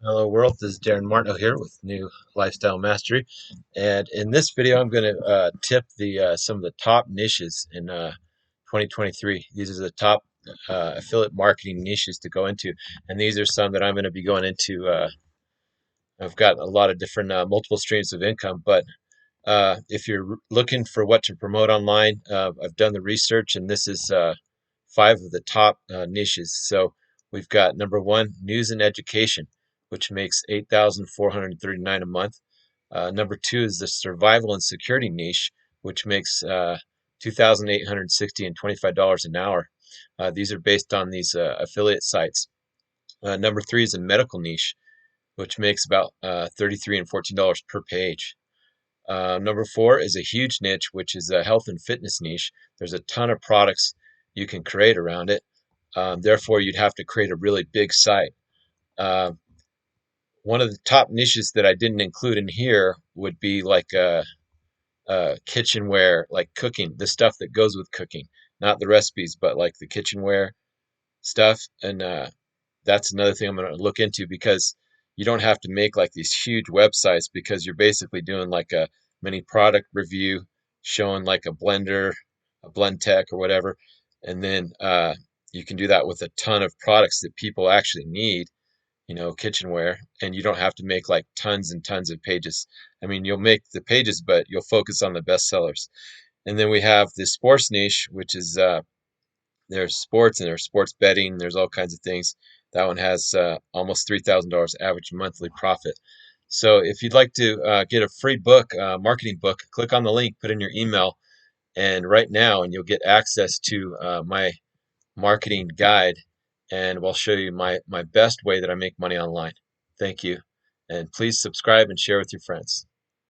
Hello world, this is Darren Martineau here with New Lifestyle Mastery, and in this video I'm going to tip the some of the top niches in 2023. These are the top affiliate marketing niches to go into, and these are some that I'm going to be going into. I've got a lot of different multiple streams of income, but if you're looking for what to promote online, I've done the research, and this is five of the top niches. So we've got number one, news and education, which makes 8,439 a month. Number two is the survival and security niche, which makes 2,860 and $25 an hour. These are based on these affiliate sites. Number three is a medical niche, which makes about 33 and $14 per page. Number four is a huge niche, which is a health and fitness niche. There's a ton of products you can create around it. Therefore, you'd have to create a really big site. Uh, One of the top niches that I didn't include in here would be like kitchenware, like cooking, the stuff that goes with cooking, not the recipes, but like the kitchenware stuff. And that's another thing I'm going to look into because you don't have to make like these huge websites because you're basically doing like a mini product review showing like a blender, a blend tech or whatever. And then you can do that with a ton of products that people actually need, kitchenware, and you don't have to make like tons and tons of pages. I mean, you'll make the pages, but you'll focus on the best sellers. And then we have the sports niche, which is there's sports and there's sports betting. There's all kinds of things. That one has almost $3,000 average monthly profit. So if you'd like to get a free book, marketing book, click on the link, put in your email, and right now, and you'll get access to my marketing guide, and we'll show you my best way that I make money online. Thank you, and please subscribe and share with your friends.